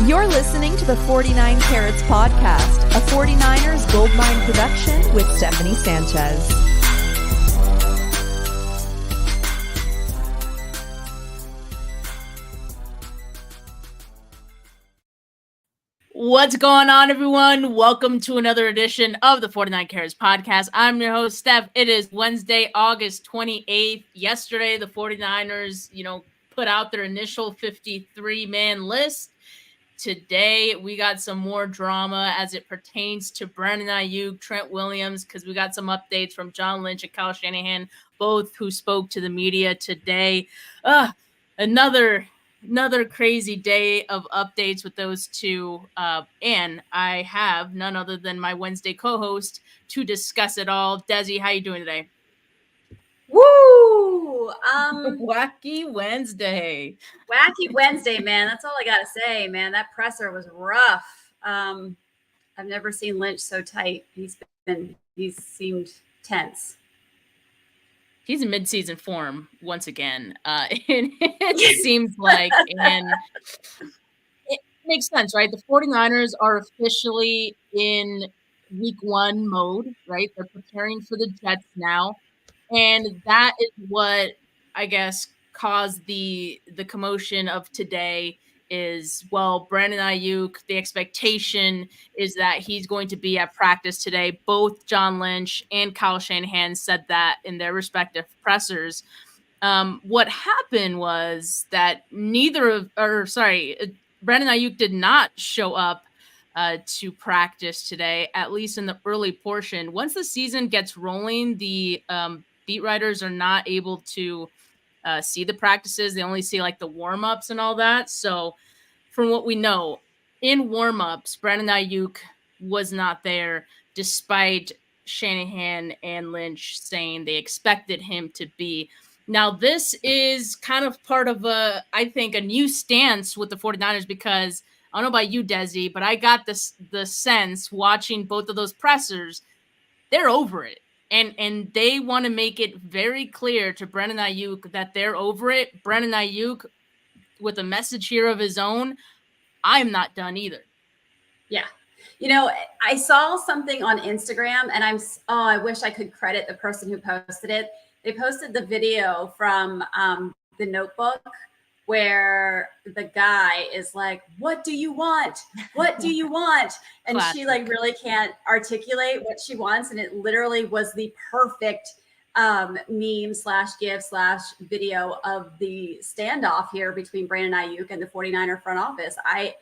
You're listening to the 49 Carats Podcast, a 49ers Goldmine production with Stephanie Sanchez. What's going on, everyone? Welcome to another edition of the 49 Carats Podcast. I'm your host, Steph. It is Wednesday, August 28th. Yesterday, the 49ers, put out their initial 53-man list. Today, we got some more drama as it pertains to Brandon Aiyuk, Trent Williams, because we got some updates from John Lynch and Kyle Shanahan, both who spoke to the media today. Another crazy day of updates with those two. And I have none other than my Wednesday co-host to discuss it all. Dezi, how you doing today? Woo! Wacky Wednesday. Wacky Wednesday, man. That's all I got to say, man. That presser was rough. I've never seen Lynch so tight. He's seemed tense. He's in mid-season form once again. It seems like, and it makes sense, right? The 49ers are officially in week one mode, right? They're preparing for the Jets now. And that is what, I guess, caused the commotion of today is, well, Brandon Aiyuk, the expectation is that he's going to be at practice today. Both John Lynch and Kyle Shanahan said that in their respective pressers. What happened was that Brandon Aiyuk did not show up to practice today, at least in the early portion. Once the season gets rolling, the beat writers are not able to see the practices. They only see like the warm-ups and all that. So from what we know, in warm-ups, Brandon Aiyuk was not there, despite Shanahan and Lynch saying they expected him to be. Now, this is kind of part of I think, a new stance with the 49ers, because I don't know about you, Dezi, but I got the sense watching both of those pressers, they're over it. And they want to make it very clear to Brandon Aiyuk that they're over it. Brandon Aiyuk, with a message here of his own, I'm not done either. Yeah. I saw something on Instagram, and I wish I could credit the person who posted it. They posted the video from The Notebook, where the guy is like, "What do you want? What do you want?" And Classic. She really can't articulate what she wants. And it literally was the perfect meme / gif / video of the standoff here between Brandon Aiyuk and the 49er front office. I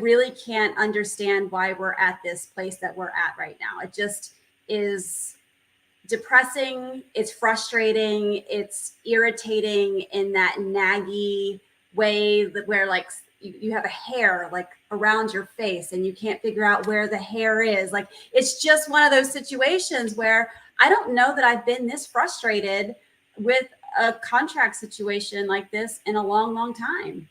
really can't understand why we're at this place that we're at right now. It just is depressing. It's frustrating. It's irritating in that naggy way where like you have a hair like around your face and you can't figure out where the hair is. Like, it's just one of those situations where I don't know that I've been this frustrated with a contract situation like this in a long, long time.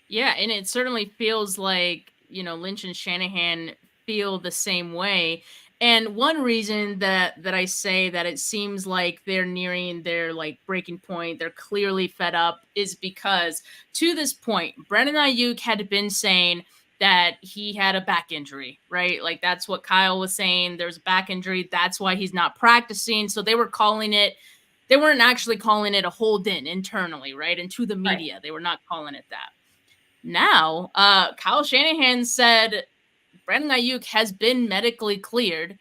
Yeah, and it certainly feels like, Lynch and Shanahan feel the same way. And one reason that I say that it seems like they're nearing their like breaking point, they're clearly fed up, is because to this point, Brandon Aiyuk had been saying that he had a back injury, right? Like, that's what Kyle was saying. There's a back injury. That's why he's not practicing. So they weren't actually calling it a hold in internally, right? And to the media, right. They were not calling it that. Now, Kyle Shanahan said Brandon Aiyuk has been medically cleared.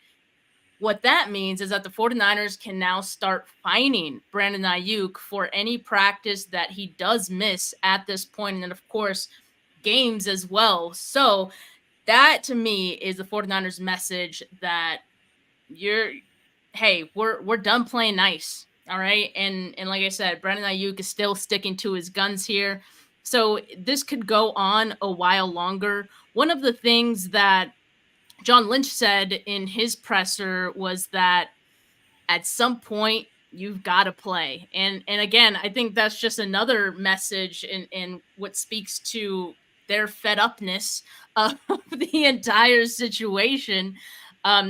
What that means is that the 49ers can now start fining Brandon Aiyuk for any practice that he does miss at this point. And then, of course, games as well. So that, to me, is the 49ers message that we're done playing nice. All right. And like I said, Brandon Aiyuk is still sticking to his guns here. So this could go on a while longer. One of the things that John Lynch said in his presser was that at some point you've got to play. And again, I think that's just another message in what speaks to their fed upness of the entire situation.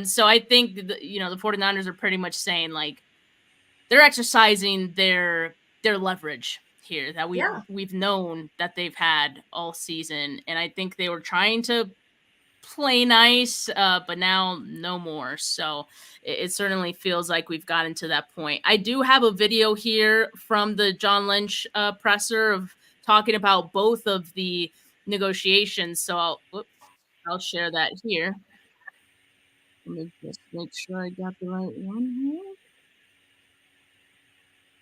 So I think the 49ers are pretty much saying, like, they're exercising their leverage here that Yeah. we've known that they've had all season, and I think they were trying to play nice, but now no more. So it certainly feels like we've gotten to that point. I do have a video here from the John Lynch presser of talking about both of the negotiations. So I'll share that here. Let me just make sure I got the right one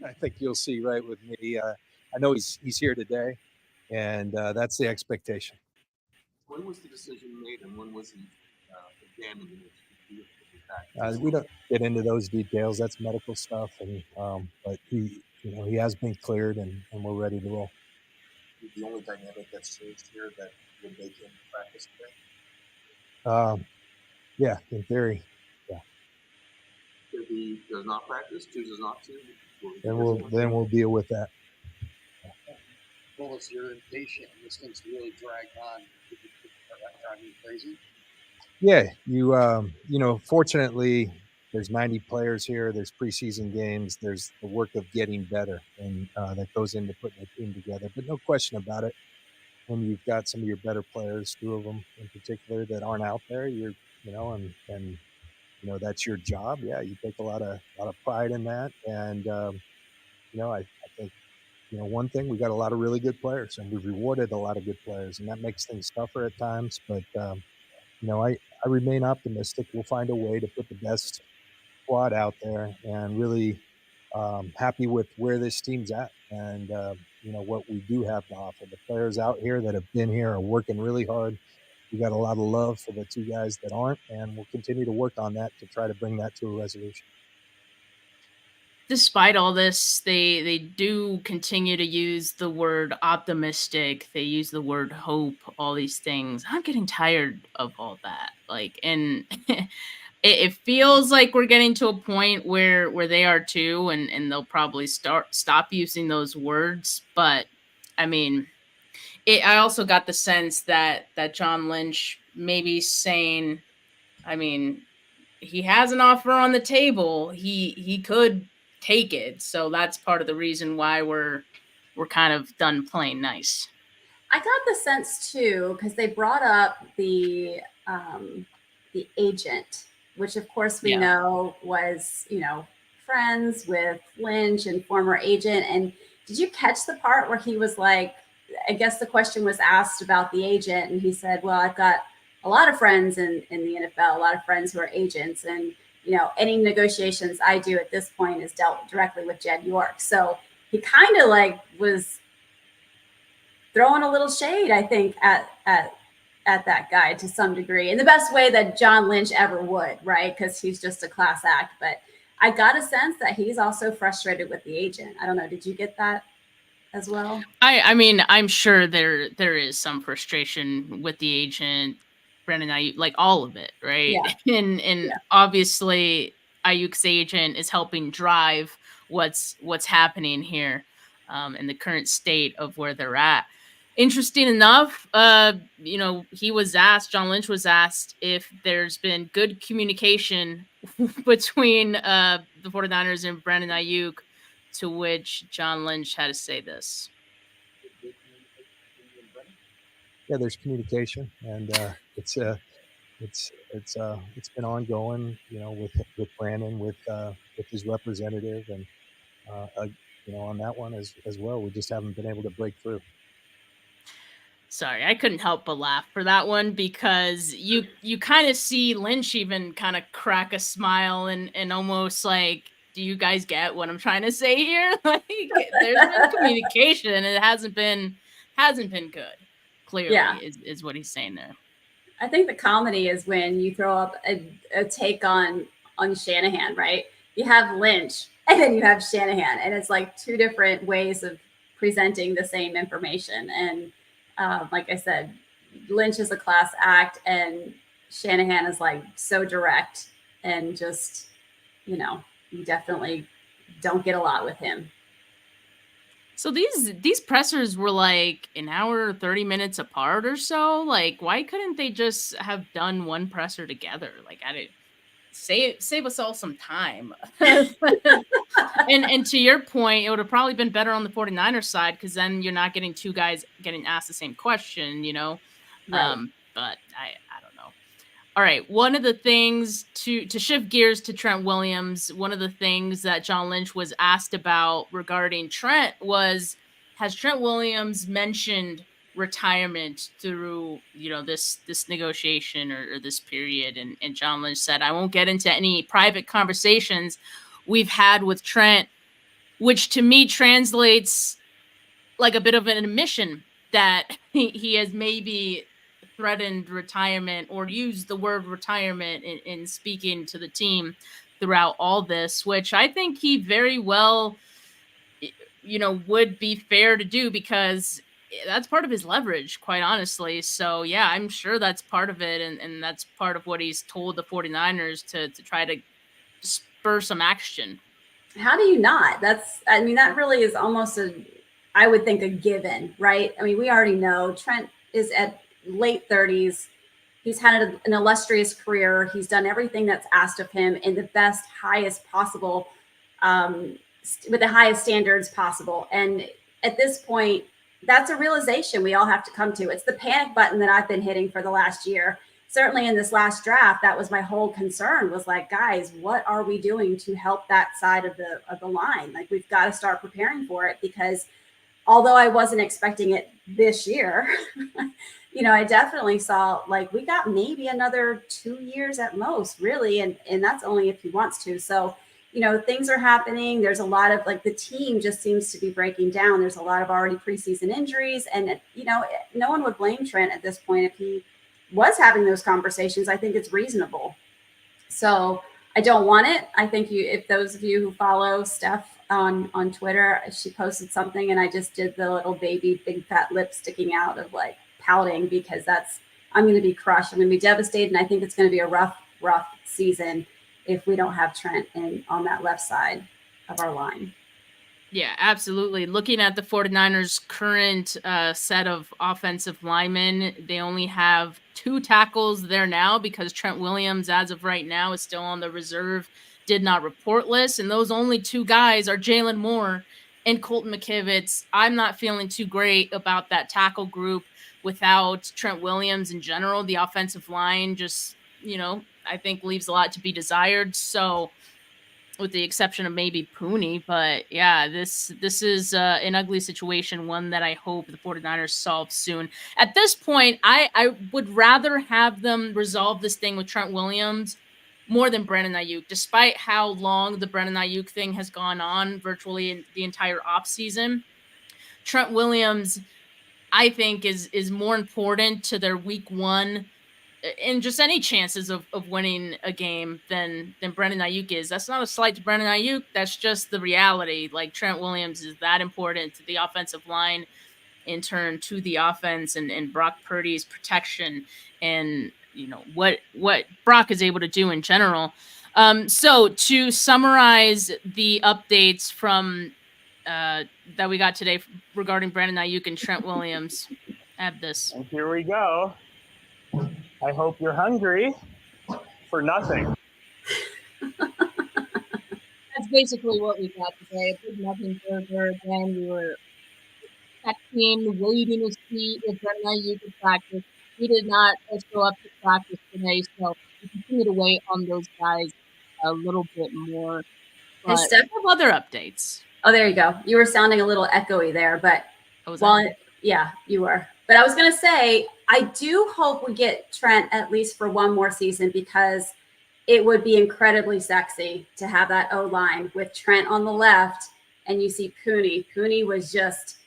here. I think you'll see right with me. I know he's here today, and that's the expectation. When was the decision made, and when was he examined? We don't get into those details. That's medical stuff, and but he has been cleared, and we're ready to roll. The only dynamic that's changed here that will make him practice today. Yeah, in theory. Yeah. If he does not practice, chooses not to, then we'll deal with that. Well, if you're impatient and this thing's really dragged on, drive you crazy. Yeah, fortunately, there's 90 players here. There's preseason games. There's the work of getting better, and that goes into putting a team together. But no question about it, when you've got some of your better players, 2 of them in particular, that aren't out there, and that's your job. Yeah, you take a lot of pride in that, and I think one thing, we got a lot of really good players, and we've rewarded a lot of good players, and that makes things tougher at times. But I remain optimistic. We'll find a way to put the best squad out there, and really happy with where this team's at, and what we do have to offer. The players out here that have been here are working really hard. We got a lot of love for the 2 guys that aren't, and we'll continue to work on that to try to bring that to a resolution. Despite all this, they do continue to use the word optimistic. They use the word hope, all these things. I'm getting tired of all that. And it feels like we're getting to a point where they are too, and they'll probably stop using those words. But I mean, I also got the sense that John Lynch maybe saying, I mean, he has an offer on the table. He could take it. So that's part of the reason why we're kind of done playing nice. I got the sense too, because they brought up the agent, which of course we know was, friends with Lynch and former agent. And did you catch the part where he was like, I guess the question was asked about the agent, and he said, well, I've got a lot of friends in the NFL, a lot of friends who are agents, and any negotiations I do at this point is dealt directly with Jed York. So he kind of was throwing a little shade, I think, at that guy to some degree, in the best way that John Lynch ever would, right? Because he's just a class act. But I got a sense that he's also frustrated with the agent. I don't know. Did you get that as well? I mean, I'm sure there is some frustration with the agent, Brandon Aiyuk, like all of it, right? Yeah. And obviously Aiyuk's agent is helping drive what's happening here, in the current state of where they're at. Interesting enough, he was asked, John Lynch was asked if there's been good communication between the 49ers and Brandon Aiyuk, to which John Lynch had to say this. Yeah, there's communication, and it's been ongoing, with Brandon, with his representative, and on that one as well. We just haven't been able to break through. Sorry, I couldn't help but laugh for that one, because you kind of see Lynch even kind of crack a smile and almost like, do you guys get what I'm trying to say here? Like, there's been communication, and it hasn't been good. Clearly, is what he's saying there. I think the comedy is when you throw up a take on Shanahan, right? You have Lynch, and then you have Shanahan, and it's like 2 different ways of presenting the same information. And like I said, Lynch is a class act, and Shanahan is like so direct, and just, you definitely don't get a lot with him. So these pressers were like an hour, 30 minutes apart or so. Like, why couldn't they just have done one presser together? Like, save us all some time. and to your point, it would have probably been better on the 49ers side, because then you're not getting two guys getting asked the same question, Right. But I don't know. All right, one of the things to shift gears to Trent Williams, one of the things that John Lynch was asked about regarding Trent was, has Trent Williams mentioned retirement through this negotiation or this period? And John Lynch said, I won't get into any private conversations we've had with Trent, which to me translates like a bit of an admission that he has maybe threatened retirement or used the word retirement in speaking to the team throughout all this, which I think he very well, would be fair to do, because that's part of his leverage, quite honestly. So yeah, I'm sure that's part of it. And that's part of what he's told the 49ers to try to spur some action. How do you not? That really is almost I would think a given, right? I mean, we already know Trent is at late 30s. He's had an illustrious career. He's done everything that's asked of him in the best, highest possible, with the highest standards possible. And at this point, that's a realization we all have to come to. It's the panic button that I've been hitting for the last year. Certainly in this last draft, that was my whole concern, was like, guys, what are we doing to help that side of the line? Like, we've got to start preparing for it, because although I wasn't expecting it this year, I definitely saw, like, we got maybe another 2 years at most, really. And that's only if he wants to. So, things are happening. There's a lot of, like, the team just seems to be breaking down. There's a lot of already preseason injuries. And, no one would blame Trent at this point if he was having those conversations. I think it's reasonable. So I don't want it. I think if those of you who follow Steph on Twitter, she posted something and I just did the little baby big fat lip sticking out of like pouting, because I'm going to be crushed. I'm going to be devastated. And I think it's going to be a rough season if we don't have Trent on that left side of our line. Yeah, absolutely. Looking at the 49ers' current set of offensive linemen, they only have 2 tackles there now, because Trent Williams, as of right now, is still on the reserve, did not report list. And those only 2 guys are Jalen Moore and Colton McKivitz. I'm not feeling too great about that tackle group without Trent Williams in general. The offensive line just, I think leaves a lot to be desired. So, with the exception of maybe Pooney. But yeah, this is an ugly situation, one that I hope the 49ers solve soon. At this point, I would rather have them resolve this thing with Trent Williams more than Brandon Aiyuk, despite how long the Brandon Aiyuk thing has gone on virtually in the entire offseason. Trent Williams, I think, is more important to their week 1 and just any chances of winning a game than Brandon Aiyuk is. That's not a slight to Brandon Aiyuk. That's just the reality. Like, Trent Williams is that important to the offensive line, in turn to the offense, and Brock Purdy's protection, and what Brock is able to do in general. So to summarize the updates from that we got today regarding Brandon Aiyuk and Trent Williams, I have this. And here we go. I hope you're hungry for nothing. That's basically what we got today. A big nothing burger. Again, we were expecting, waiting to see if Brandon Aiyuk could practice. He did not show up to practice today, so we continue to wait on those guys a little bit more. But Steph have other updates. Oh, there you go. You were sounding a little echoey there, but yeah, you were. But I was going to say, I do hope we get Trent at least for one more season, because it would be incredibly sexy to have that O-line with Trent on the left, and you see Pooney. Pooney was just,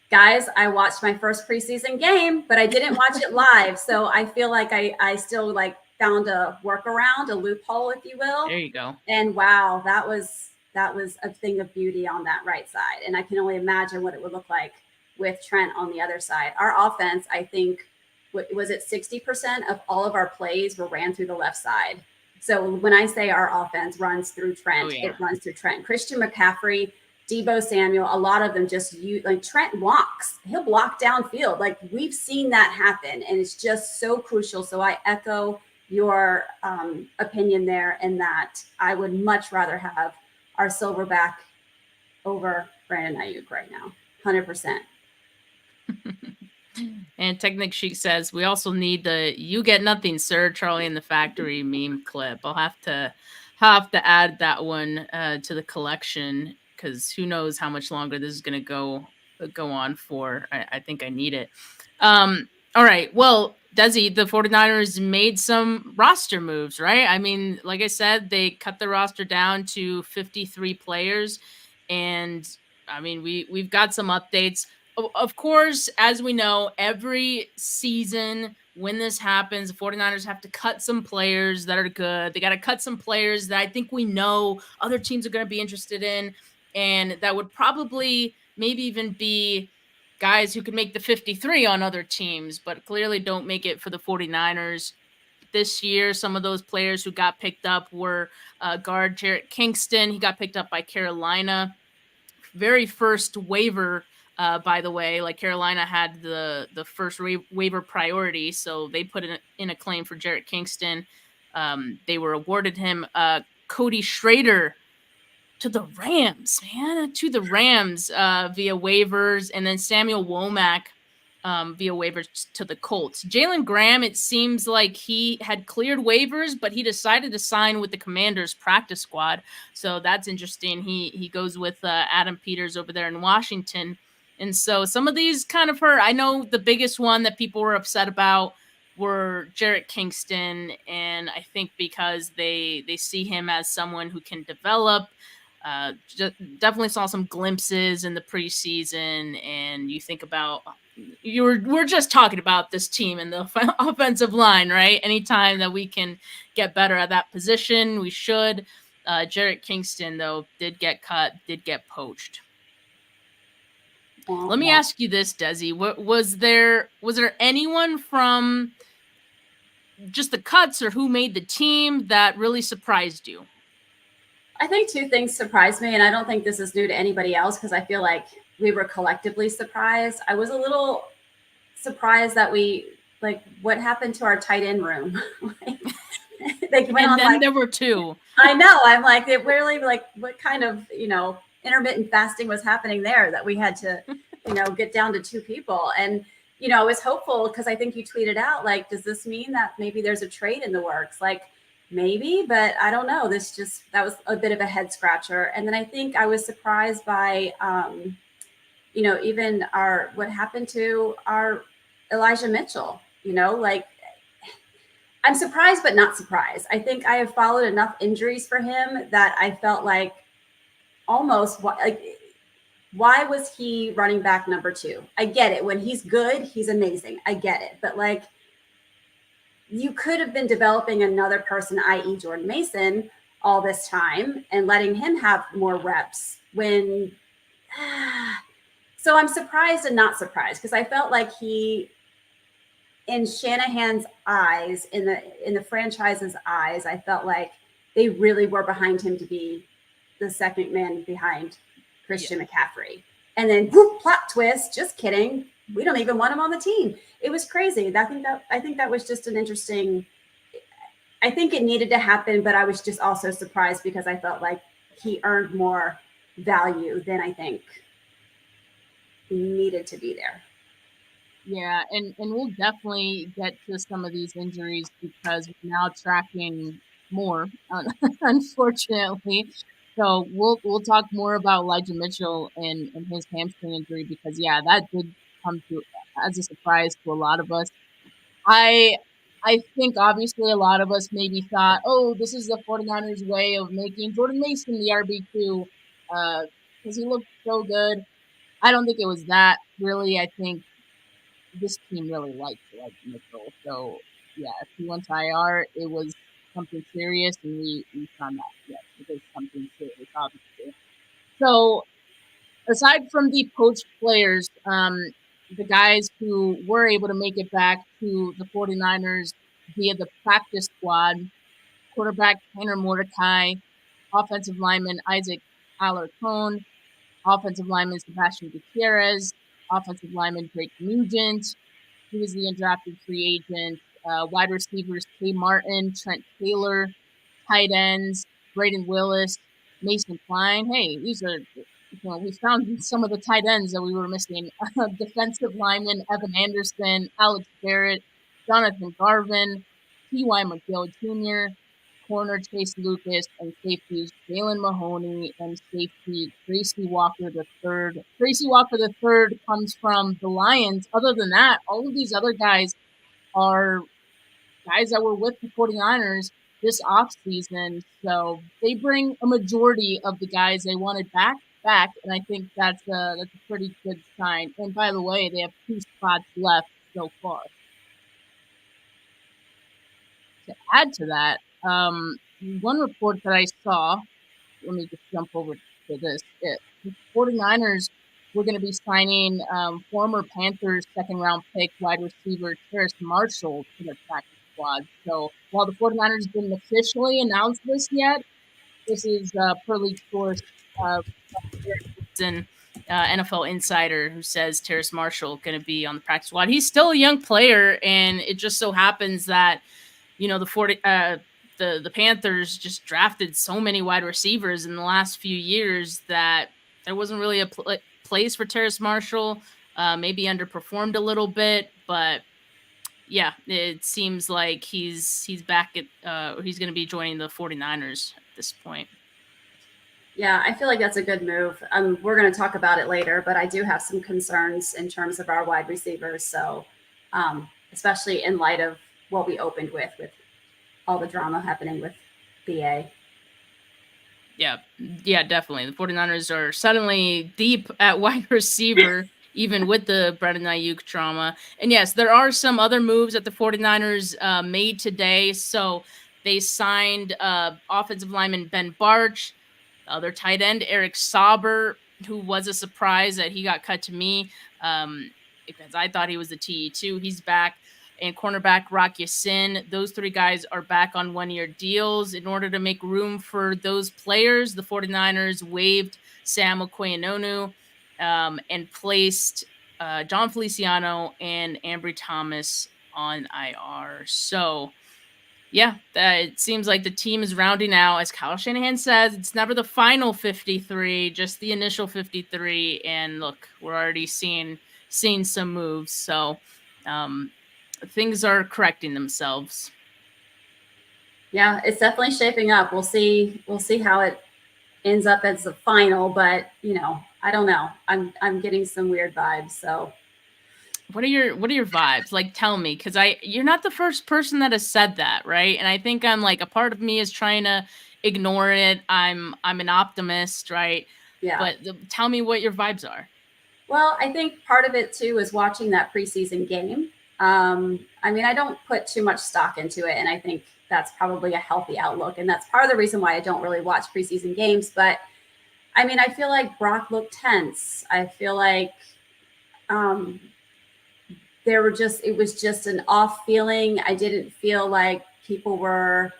guys, I watched my first preseason game, but I didn't watch it live. So I feel like I still found a workaround, a loophole, if you will. There you go. And wow, that was a thing of beauty on that right side. And I can only imagine what it would look like with Trent on the other side. Our offense, I think, was it 60% of all of our plays were ran through the left side. So when I say our offense runs through Trent, It runs through Trent. Christian McCaffrey, Deebo Samuel, a lot of them just Trent walks. He'll block downfield. Like, we've seen that happen, and it's just so crucial. So I echo your opinion there, in that I would much rather have our silverback over Brandon Aiyuk right now, 100%. And Technic Chic says we also need the "You get nothing, sir" Charlie in the Factory meme clip. I'll have to add that one to the collection, because who knows how much longer this is going to go on for. I think I need it. All right. Well, Dezi, the 49ers made some roster moves, right? I mean, like I said, they cut the roster down to 53 players, and I mean, we've got some updates. Of course, as we know, every season when this happens, the 49ers have to cut some players that are good. They got to cut some players that I think we know other teams are going to be interested in, and that would probably maybe even be guys who could make the 53 on other teams, but clearly don't make it for the 49ers. This year, some of those players who got picked up were guard Jarrett Kingston. He got picked up by Carolina. Very first waiver, by the way. Like, Carolina had the first waiver priority, so they put in a claim for Jarrett Kingston. They were awarded him Cody Schrader to the Rams, man, to the Rams via waivers, and then Samuel Womack via waivers to the Colts. Jalen Graham, it seems like he had cleared waivers, but he decided to sign with the Commanders practice squad. So that's interesting. He goes with Adam Peters over there in Washington. And so some of these kind of hurt. I know the biggest one that people were upset about were Jarrett Kingston, and I think because they see him as someone who can develop. Definitely saw some glimpses in the preseason, and you think about we're just talking about this team and the offensive line, right? Anytime that we can get better at that position, we should. Jarrett Kingston, though, did get cut, did get poached. Let me ask you this, Dezi. Was there anyone from just the cuts or who made the team that really surprised you? I think two things surprised me, and I don't think this is new to anybody else, because I feel like we were collectively surprised. I was a little surprised that what happened to our tight end room? There were two. I know. I'm like, it really, what kind of, intermittent fasting was happening there that we had to, get down to two people. And, I was hopeful, because I think you tweeted out, does this mean that maybe there's a trade in the works? Maybe, but I don't know. That was a bit of a head scratcher. And then I think I was surprised by, even what happened to our Elijah Mitchell, I'm surprised, but not surprised. I think I have followed enough injuries for him that I felt like almost why was he running back number 2? I get it. When he's good, he's amazing. I get it. But you could have been developing another person, i.e. Jordan Mason, all this time and letting him have more reps so I'm surprised and not surprised, because I felt like he, in Shanahan's eyes, in the franchise's eyes, I felt like they really were behind him to be the second man behind Christian McCaffrey. And then whoop, plot twist, just kidding. We don't even want him on the team. It was crazy. I think that was just an interesting, I think it needed to happen, but I was just also surprised because I felt like he earned more value than I think needed to be there. Yeah, and we'll definitely get to some of these injuries because we're now tracking more, unfortunately. So we'll talk more about Elijah Mitchell and his hamstring injury, because that did come to as a surprise to a lot of us. I think obviously a lot of us maybe thought, oh, this is the 49ers way of making Jordan Mason the RB2 because he looked so good. I don't think it was that, really. I think this team really liked Elijah Mitchell. So, if he went to IR, it was something serious, and we found out, it was something serious, obviously. So, aside from the poached players, the guys who were able to make it back to the 49ers via the practice squad, quarterback Tanner Mordecai, offensive lineman Isaac Alarcon, offensive lineman Sebastian Gutierrez, offensive lineman Drake Nugent. He was the undrafted free agent. wide receivers K. Martin, Trent Taylor, tight ends Braden Willis, Mason Klein. Hey, these are, we found some of the tight ends that we were missing. Defensive lineman Evan Anderson, Alex Barrett, Jonathan Garvin, T.Y. McGill Jr., corner Chase Lucas, and safeties Jalen Mahoney and safety Tracy Walker III. Tracy Walker III comes from the Lions. Other than that, all of these other guys are guys that were with the 49ers this offseason. So they bring a majority of the guys they wanted back, and I think that's a pretty good sign. And by the way, they have 2 spots left so far. To add to that, one report that I saw, let me just jump over to this. The 49ers were going to be signing former Panthers second-round pick wide receiver Terrace Marshall to their practice squad. So while the 49ers didn't officially announce this yet, this is per league source and NFL Insider who says Terrace Marshall going to be on the practice squad. He's still a young player, and it just so happens that the Panthers just drafted so many wide receivers in the last few years that there wasn't really a place for Terrace Marshall. Maybe underperformed a little bit, but yeah, it seems like he's back at he's going to be joining the 49ers at this point. Yeah, I feel like that's a good move. We're going to talk about it later, but I do have some concerns in terms of our wide receivers. So, especially in light of what we opened with all the drama happening with BA. Yeah, definitely. The 49ers are suddenly deep at wide receiver, even with the Brandon Aiyuk drama. And yes, there are some other moves that the 49ers made today. So they signed offensive lineman Ben Barch, other tight end Eric Sauber, who was a surprise that he got cut to me because I thought he was the TE2. He's back. And cornerback Rock Yassin. Those 3 guys are back on 1-year deals. In order to make room for those players, the 49ers waived Sam Okoyenonu and placed John Feliciano and Ambry Thomas on IR. So, yeah, it seems like the team is rounding out. As Kyle Shanahan says, it's never the final 53, just the initial 53. And look, we're already seeing some moves. So, things are correcting themselves. Yeah, it's definitely shaping up. We'll see how it ends up as the final, but I don't know. I'm getting some weird vibes. So what are your vibes? Like, tell me, because you're not the first person that has said that, right? And I think I'm like, a part of me is trying to ignore it. I'm an optimist, right? Yeah. But tell me what your vibes are. Well, I think part of it too is watching that preseason game. I mean, I don't put too much stock into it, and I think that's probably a healthy outlook. And that's part of the reason why I don't really watch preseason games. But I mean, I feel like Brock looked tense. I feel like it was just an off feeling. I didn't feel like people were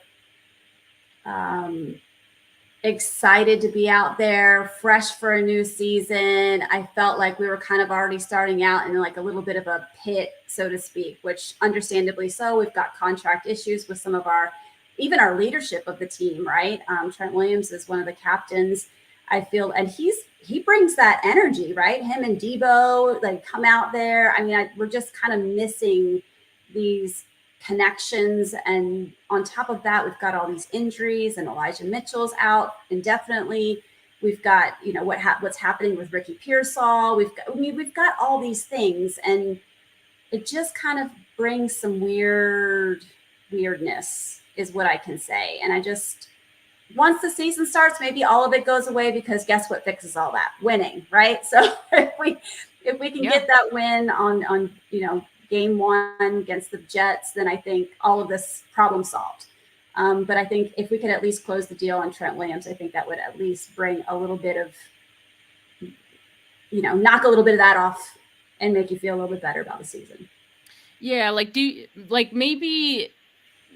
excited to be out there, fresh for a new season. I felt like we were kind of already starting out in like a little bit of a pit, so to speak, which understandably so. We've got contract issues with some of even our leadership of the team, right? Trent Williams is one of the captains, I feel, and he brings that energy, right? Him and Debo, like, come out there. I mean, we're just kind of missing these connections, and on top of that, we've got all these injuries, and Elijah Mitchell's out indefinitely. We've got what's happening with Ricky Pearsall. We've got all these things, and it just kind of brings some weirdness, is what I can say. And I just, once the season starts, maybe all of it goes away, because guess what fixes all that? Winning, right? So if we can get that win on game 1 against the Jets, then I think all of this problem solved. But I think if we could at least close the deal on Trent Williams, I think that would at least bring a little bit of, knock a little bit of that off and make you feel a little bit better about the season. Yeah, maybe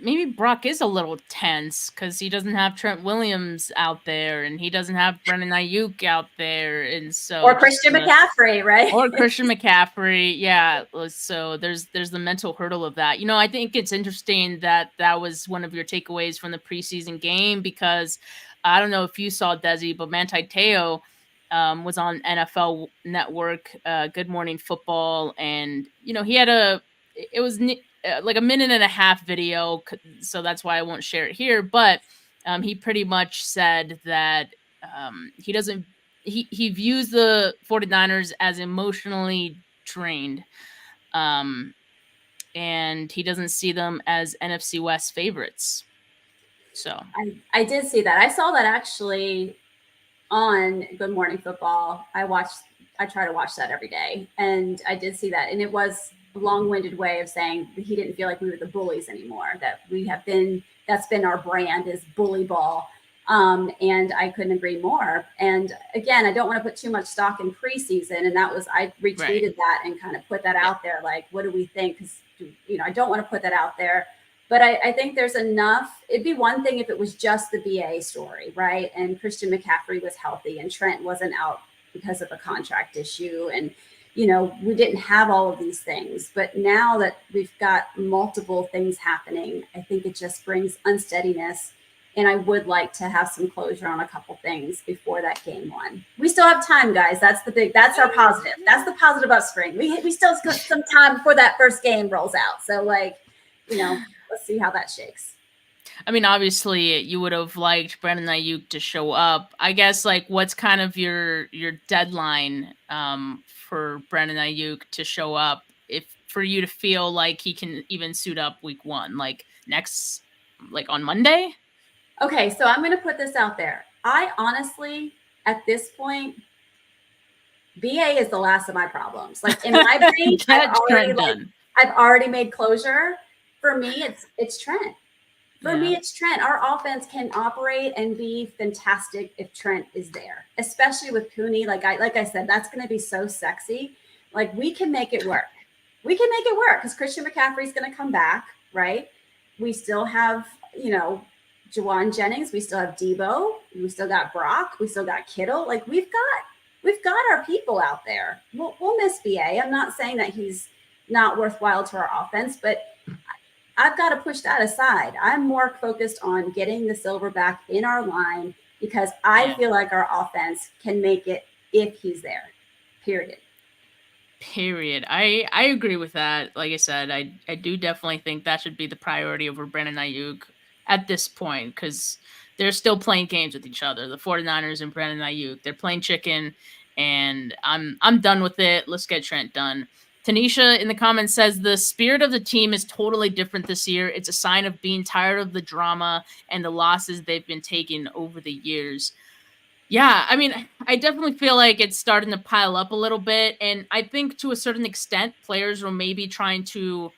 maybe Brock is a little tense because he doesn't have Trent Williams out there and he doesn't have Brandon Aiyuk out there, and so or Christian McCaffrey, right? or Christian McCaffrey, yeah. So there's the mental hurdle of that. I think it's interesting that was one of your takeaways from the preseason game, because I don't know if you saw Dezi, but Manti Te'o was on NFL Network, Good Morning Football, and he had it was like a minute and a half video, so that's why I won't share it here. But he pretty much said that he doesn't. He views the 49ers as emotionally drained, and he doesn't see them as NFC West favorites. So I did see that. I saw that actually on Good Morning Football. I try to watch that every day, and I did see that, and it was a long-winded way of saying that he didn't feel like we were the bullies anymore, that that's been our brand, is bully ball. And I couldn't agree more. And again, I don't want to put too much stock in preseason. And I retweeted that and kind of put that out there. Like, what do we think? Because, I don't want to put that out there, but I think there's enough. It'd be one thing if it was just the BA story, right? And Christian McCaffrey was healthy and Trent wasn't out because of a contract issue. And, we didn't have all of these things, but now that we've got multiple things happening, I think it just brings unsteadiness. And I would like to have some closure on a couple things before that game one. We still have time, guys. That's our positive. That's the positive about spring. We still got some time before that first game rolls out. So let's see how that shakes. I mean, obviously you would have liked Brandon Aiyuk to show up. I guess, what's kind of your deadline for Brandon Aiyuk to show up, if for you to feel like he can even suit up week one, on Monday? Okay, so I'm going to put this out there. I honestly, at this point, BA is the last of my problems. In my brain, I've already made closure. For me, it's Trent. For me, it's Trent. Our offense can operate and be fantastic if Trent is there, especially with Cooney. Like I said, that's going to be so sexy. We can make it work. We can make it work because Christian McCaffrey is going to come back, right? We still have, Juwan Jennings, we still have Debo, we still got Brock, we still got Kittle. We've got our people out there. We'll miss BA. I'm not saying that he's not worthwhile to our offense, but I've got to push that aside. I'm more focused on getting the Silverback in our line because I feel like our offense can make it if he's there. Period. I agree with that. Like I said, I do definitely think that should be the priority over Brandon Aiyuk at this point, because they're still playing games with each other. The 49ers and Brandon Aiyuk, they're playing chicken, and I'm done with it. Let's get Trent done. Tanisha in the comments says the spirit of the team is totally different this year. It's a sign of being tired of the drama and the losses they've been taking over the years. Yeah, I mean, I definitely feel like it's starting to pile up a little bit, and I think to a certain extent, players were maybe trying to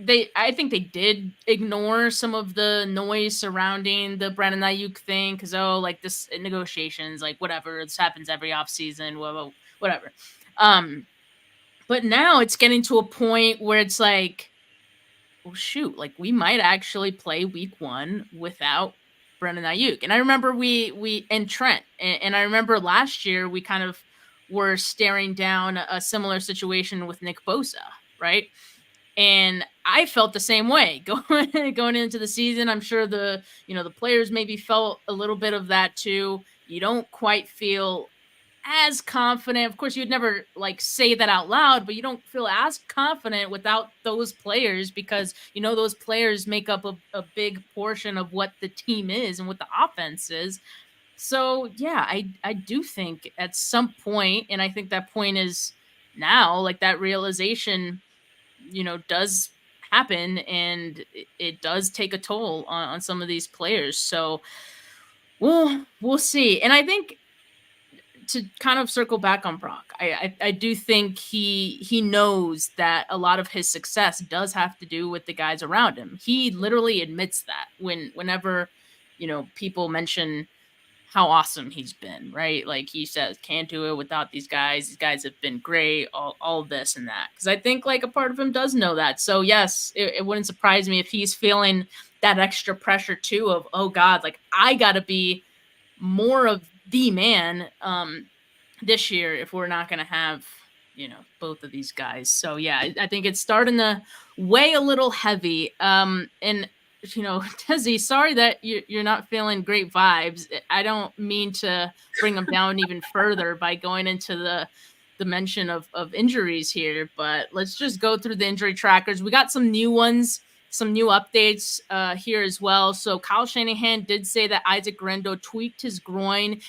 I think they did ignore some of the noise surrounding the Brandon Aiyuk thing because, this negotiations, whatever, this happens every offseason, whatever. But now it's getting to a point where it's well, shoot, we might actually play week one without Brandon Aiyuk. And I remember we and Trent, and I remember last year we kind of were staring down a similar situation with Nick Bosa, right? And I felt the same way going into the season. I'm sure the players maybe felt a little bit of that too. You don't quite feel as confident. Of course, you'd never say that out loud, but you don't feel as confident without those players because those players make up a big portion of what the team is and what the offense is. So yeah, I do think at some point, and I think that point is now, that realization does happen, and it does take a toll on some of these players. So we'll see. And I think to kind of circle back on Brock, I do think he knows that a lot of his success does have to do with the guys around him. He literally admits that whenever people mention how awesome he's been, right? Like he says, can't do it without these guys. These guys have been great, all this and that. Because I think like a part of him does know that. So yes, it wouldn't surprise me if he's feeling that extra pressure too of, oh God, like I gotta be more of the man this year if we're not gonna have, both of these guys. So yeah, I think it's starting to weigh a little heavy. And Dezi, sorry that you're not feeling great vibes. I don't mean to bring them down even further by going into the mention of injuries here, but let's just go through the injury trackers. We got some new ones, some new updates here as well. So Kyle Shanahan did say that Aiyuk Guerrero tweaked his groin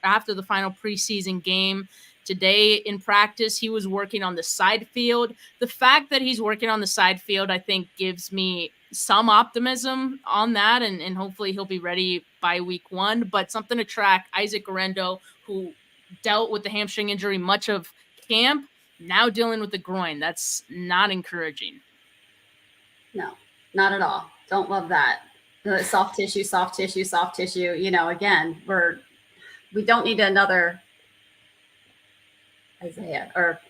after the final preseason game. Today in practice, he was working on the side field. The fact that he's working on the side field, I think, gives me some optimism on that, and hopefully he'll be ready by week 1. But something to track, Aiyuk Guerrero, who dealt with the hamstring injury much of camp, now dealing with the groin. That's not encouraging. No, not at all. Don't love that. Soft tissue. Again, we don't need another Isaiah or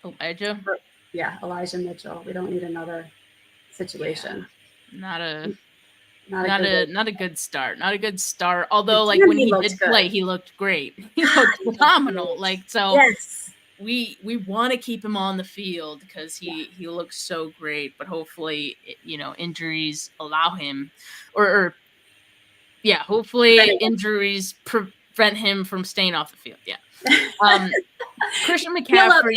Elijah. Elijah Mitchell. We don't need another situation. Yeah. Not a good start. Not a good start. Although, like when he did play, he looked great. He looked phenomenal. Like so. Yes. We want to keep him on the field because he looks so great. But hopefully, injuries allow him, hopefully injuries prevent him from staying off the field. Yeah. Christian McCaffrey.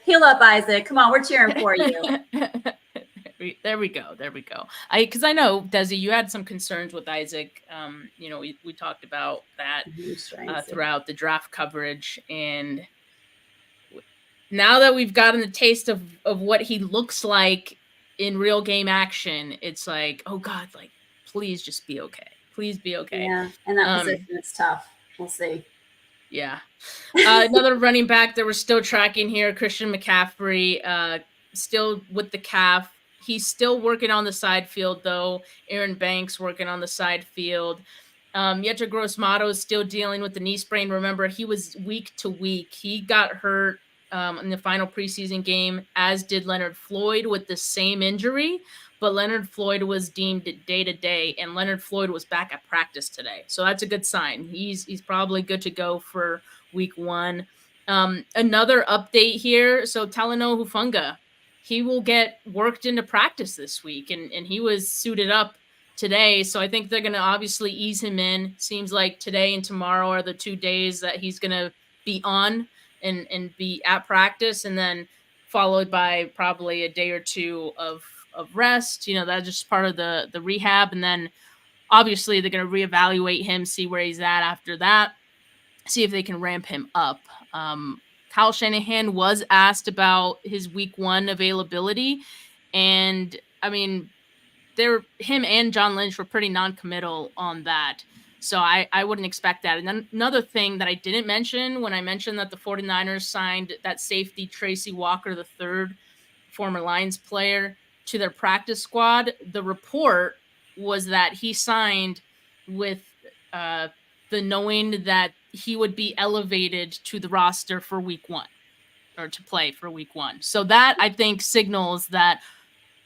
Heal up, Isaac. Come on, we're cheering for you. There we go. Because I know, Dezi, you had some concerns with Isaac. We talked about that throughout the draft coverage. And now that we've gotten the taste of what he looks like in real game action, it's like, oh God, like, please just be okay. Please be okay. Yeah, and that position is tough. We'll see. Yeah. Another running back that we're still tracking here, Christian McCaffrey, still with the calf. He's still working on the side field, though. Aaron Banks working on the side field. Yetur Gross-Matos is still dealing with the knee sprain. Remember, he was week to week. He got hurt in the final preseason game, as did Leonard Floyd with the same injury. But Leonard Floyd was deemed day-to-day, and Leonard Floyd was back at practice today. So that's a good sign. He's probably good to go for week 1. Another update here. So Talanoa Hufanga, he will get worked into practice this week, and he was suited up today. So I think they're going to obviously ease him in. Seems like today and tomorrow are the 2 days that he's going to be on and be at practice, and then followed by probably a day or two of rest. That's just part of the rehab. And then obviously they're going to reevaluate him, see where he's at after that, see if they can ramp him up. Kyle Shanahan was asked about his week 1 availability. And I mean, him and John Lynch were pretty non-committal on that. So I wouldn't expect that. And then another thing that I didn't mention when I mentioned that the 49ers signed that safety Tracy Walker III, former Lions player, to their practice squad, the report was that he signed with the knowing that he would be elevated to the roster for week 1, or to play for week 1. So that, I think, signals that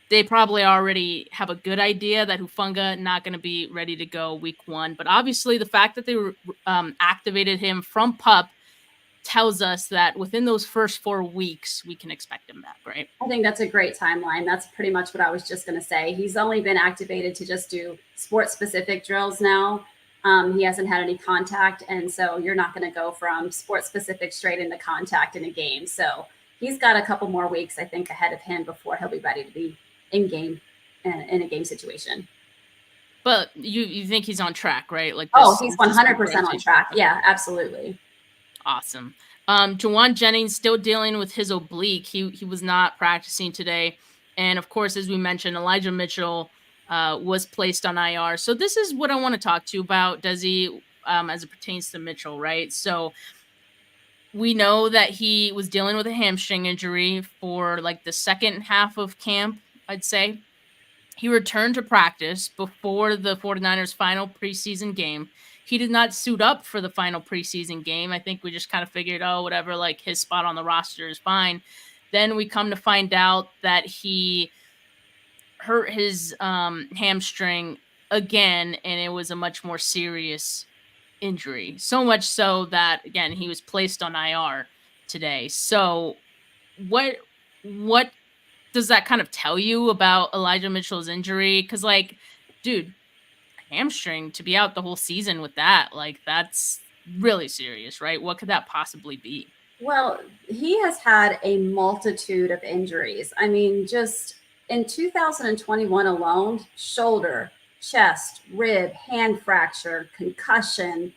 they probably already have a good idea that Hufanga not going to be ready to go week 1. But obviously the fact that they activated him from PUP tells us that within those first 4 weeks, we can expect him back, right? I think that's a great timeline. That's pretty much what I was just going to say. He's only been activated to just do sport-specific drills now. He hasn't had any contact, and so you're not going to go from sport-specific straight into contact in a game. So he's got a couple more weeks, I think, ahead of him before he'll be ready to be in-game in a game situation. But you think he's on track, right? Like, he's 100% on track. Yeah, absolutely. Awesome. Jawan Jennings still dealing with his oblique. He was not practicing today. And of course, as we mentioned, Elijah Mitchell was placed on IR. So this is what I want to talk to you about, Dezi, as it pertains to Mitchell, right? So we know that he was dealing with a hamstring injury for like the second half of camp, I'd say. He returned to practice before the 49ers' final preseason game. he did not suit up for the final preseason game. I think we just kind of figured, oh, whatever, like his spot on the roster is fine. Then we come to find out that he hurt his hamstring again, and it was a much more serious injury. So much so that, again, he was placed on IR today. So what does that kind of tell you about Elijah Mitchell's injury? Because, like, dude, hamstring, to be out the whole season with that, like, that's really serious, right? What could that possibly be? Well, he has had a multitude of injuries. I mean, just in 2021 alone, shoulder, chest, rib, hand fracture, concussion,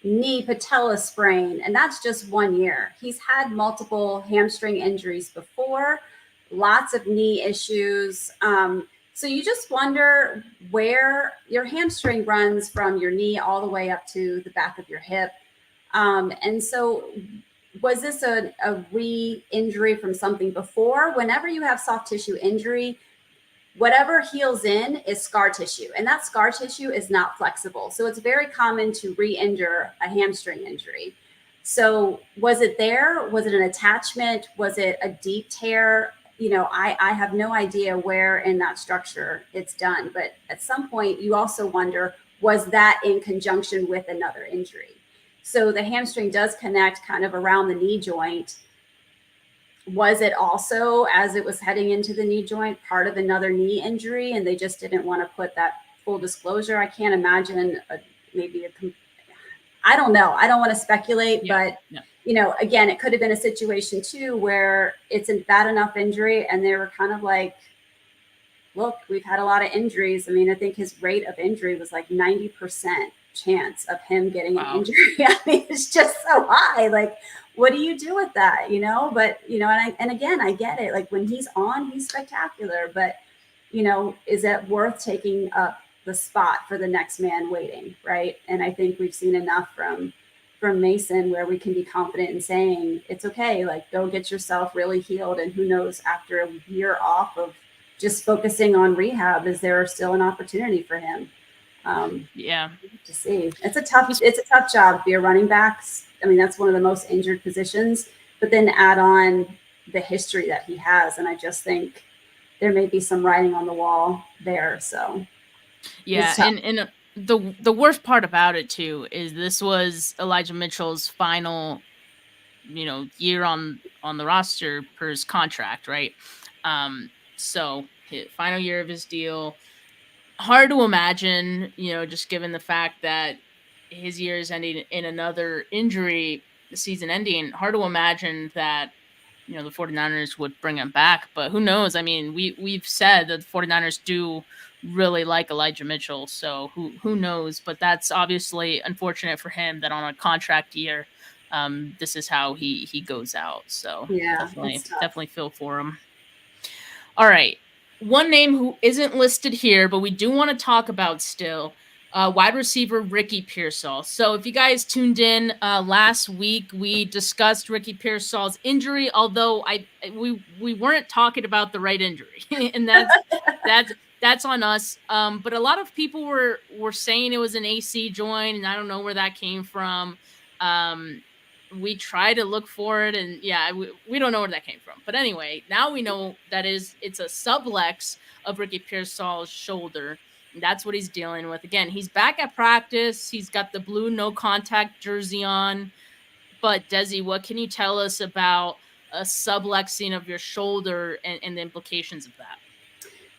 knee patella sprain, and that's just 1 year. He's had multiple hamstring injuries before, lots of knee issues. So you just wonder where your hamstring runs from your knee all the way up to the back of your hip. And so was this a re-injury from something before? Whenever you have soft tissue injury, whatever heals in is scar tissue, and that scar tissue is not flexible. So it's very common to re-injure a hamstring injury. So was it there? Was it an attachment? Was it a deep tear? You know, I have no idea where in that structure it's done, but at some point you also wonder, was that in conjunction with another injury? So the hamstring does connect kind of around the knee joint. Was it also, as it was heading into the knee joint, part of another knee injury, and they just didn't want to put that full disclosure? I can't imagine I don't know. I don't want to speculate, but you know, again, it could have been a situation too where it's a bad enough injury and they were kind of like, look, we've had a lot of injuries. I mean, I think his rate of injury was like 90% chance of him getting an injury. I mean, it's just so high. Like, what do you do with that? You know, but you know, and again, I get it. Like when he's on, he's spectacular, but you know, is it worth taking up the spot for the next man waiting? Right. And I think we've seen enough from Mason where we can be confident in saying it's okay. Like, go get yourself really healed. And who knows, after a year off of just focusing on rehab, is there still an opportunity for him? To see. It's a tough job to be a running back. I mean, that's one of the most injured positions, but then add on the history that he has. And I just think there may be some writing on the wall there. So yeah. And the worst part about it too is this was Elijah Mitchell's final, you know, year on the roster per his contract, right? So his final year of his deal. Hard to imagine, you know, just given the fact that his year is ending in another injury, the season ending. Hard to imagine that, you know, the 49ers would bring him back, but who knows? I mean, we've said that the 49ers do really like Elijah Mitchell, so who knows? But that's obviously unfortunate for him that on a contract year, this is how he goes out. So yeah, definitely feel for him. All right. One name who isn't listed here, but we do want to talk about still, wide receiver Ricky Pearsall. So if you guys tuned in last week, we discussed Ricky Pearsall's injury, although we weren't talking about the right injury, and that's on us. But a lot of people were saying it was an AC joint, and I don't know where that came from. We try to look for it, and we don't know where that came from. But anyway, now we know that it's a sublex of Ricky Pearsall's shoulder. And that's what he's dealing with. Again, he's back at practice. He's got the blue no contact jersey on. But Dezi, what can you tell us about a sublexing of your shoulder and the implications of that?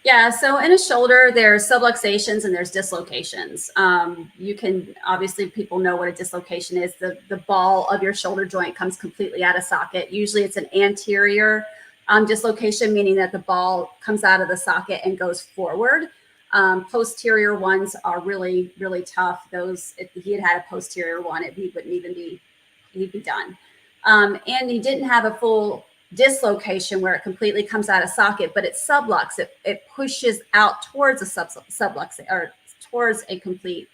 Yeah, so in a shoulder, there's subluxations and there's dislocations. You can, obviously, people know what a dislocation is. The ball of your shoulder joint comes completely out of socket. Usually it's an anterior dislocation, meaning that the ball comes out of the socket and goes forward. Posterior ones are really, really tough. Those, if he had a posterior one, he wouldn't even he'd be done. And he didn't have a full dislocation where it completely comes out of socket, but it sublux. It pushes out towards a sublux or towards a complete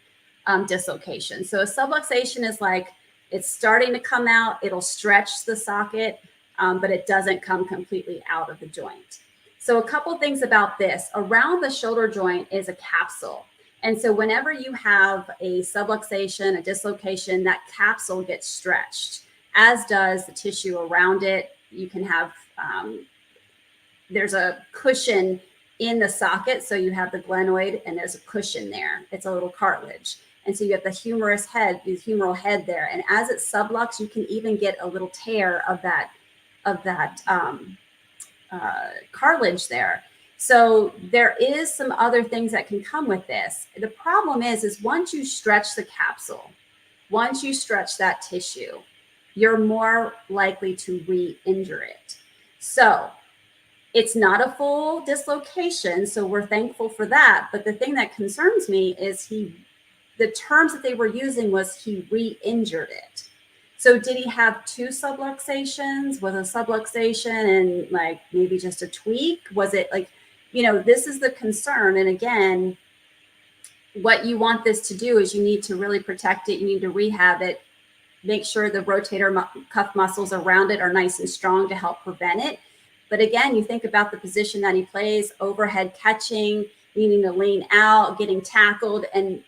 dislocation. So a subluxation is like it's starting to come out. It'll stretch the socket, but it doesn't come completely out of the joint. So a couple things about this. Around the shoulder joint is a capsule. And so whenever you have a subluxation, a dislocation, that capsule gets stretched, as does the tissue around it. You can have, there's a cushion in the socket. So you have the glenoid and there's a cushion there. It's a little cartilage. And so you have the humeral head there. And as it sublux, you can even get a little tear of that cartilage there. So there is some other things that can come with this. The problem is once you stretch the capsule, once you stretch that tissue, you're more likely to re-injure it. So it's not a full dislocation, so we're thankful for that. But the thing that concerns me is the terms that they were using was he re-injured it. So did he have 2 subluxations? Was a subluxation and like maybe just a tweak? Was it like, this is the concern. And again, what you want this to do is you need to really protect it. You need to rehab it, make sure the rotator cuff muscles around it are nice and strong to help prevent it. But again, you think about the position that he plays, overhead catching, needing to lean out, getting tackled. And,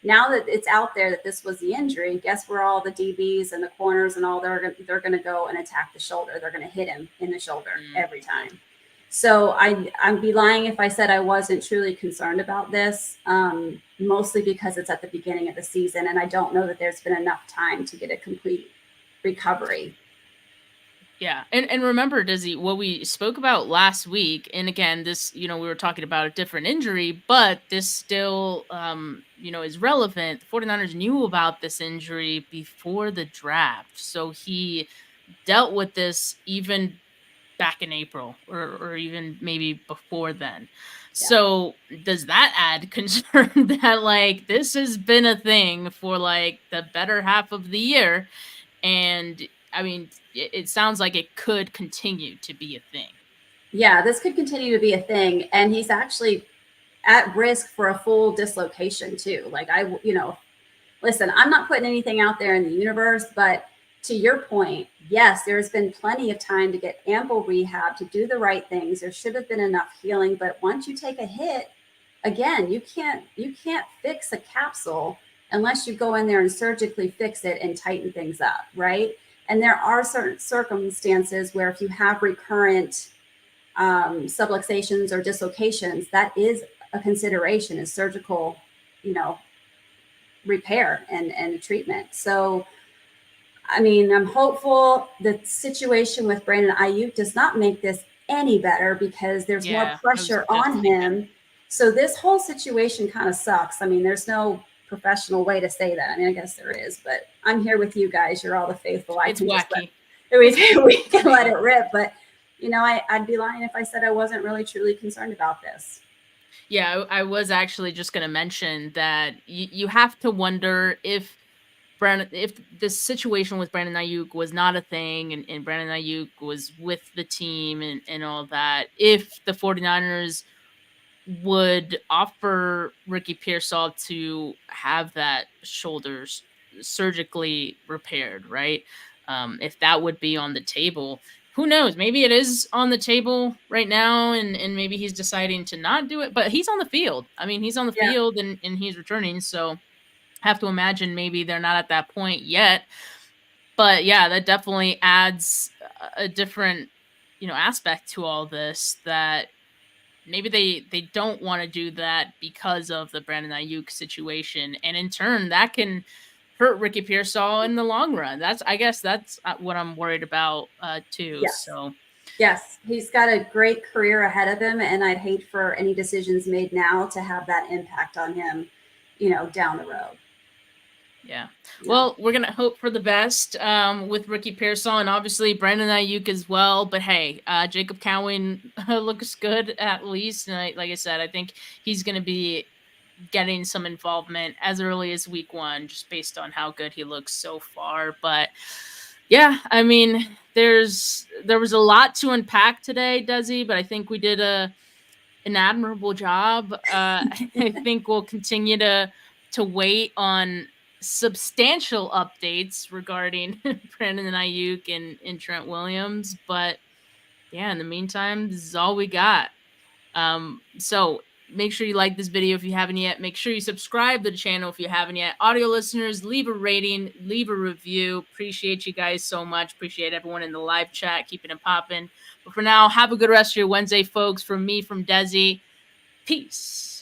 now that it's out there that this was the injury, guess where all the DBs and the corners and all they're going to go and attack the shoulder. They're going to hit him in the shoulder every time. So I'd be lying if I said I wasn't truly concerned about this, mostly because it's at the beginning of the season. And I don't know that there's been enough time to get a complete recovery. Yeah. And remember, Dezi, what we spoke about last week, and again, this, we were talking about a different injury, but this still, is relevant. The 49ers knew about this injury before the draft. So he dealt with this even back in April or even maybe before then. Yeah. So does that add concern that this has been a thing for the better half of the year? And I mean, it sounds like it could continue to be a thing. Yeah, this could continue to be a thing. And he's actually at risk for a full dislocation too. Listen, I'm not putting anything out there in the universe, but to your point, yes, there's been plenty of time to get ample rehab, to do the right things. There should have been enough healing. But once you take a hit, again, you can't fix a capsule unless you go in there and surgically fix it and tighten things up, right? And there are certain circumstances where if you have recurrent subluxations or dislocations, that is a consideration, is surgical, repair and treatment. So, I mean, I'm hopeful the situation with Brandon Aiyuk does not make this any better because there's more pressure on him. So this whole situation kind of sucks. I mean, there's no professional way to say that. I mean, I guess there is, but I'm here with you guys. You're all the faithful. It's wacky. We can let it rip, but I'd be lying if I said I wasn't really truly concerned about this. Yeah, I was actually just going to mention that you have to wonder if this situation with Brandon Aiyuk was not a thing and Brandon Aiyuk was with the team and all that, if the 49ers would offer Ricky Pearsall to have that shoulders surgically repaired, right? If that would be on the table, who knows? Maybe it is on the table right now and maybe he's deciding to not do it, but he's on the field. I mean, he's on the field and he's returning. So I have to imagine maybe they're not at that point yet, but yeah, that definitely adds a different, aspect to all this, that maybe they don't want to do that because of the Brandon Aiyuk situation. And in turn, that can hurt Ricky Pearsall in the long run. I guess that's what I'm worried about too. Yes. So yes, he's got a great career ahead of him. And I'd hate for any decisions made now to have that impact on him, down the road. Yeah. Well, we're going to hope for the best with Ricky Pearsall and obviously Brandon Aiyuk as well. But hey, Jacob Cowan looks good at least. And like I said, I think he's going to be getting some involvement as early as week 1, just based on how good he looks so far. But yeah, I mean, there was a lot to unpack today, Dezi, but I think we did an admirable job. I think we'll continue to wait on substantial updates regarding Brandon Aiyuk and Trent Williams. But yeah, in the meantime, this is all we got. So Make sure you like this video if you haven't yet. Make sure you subscribe to the channel if you haven't yet. Audio listeners, leave a rating, leave a review. Appreciate you guys so much. Appreciate everyone in the live chat, keeping it popping. But for now, have a good rest of your Wednesday, folks. From me, from Dezi, peace.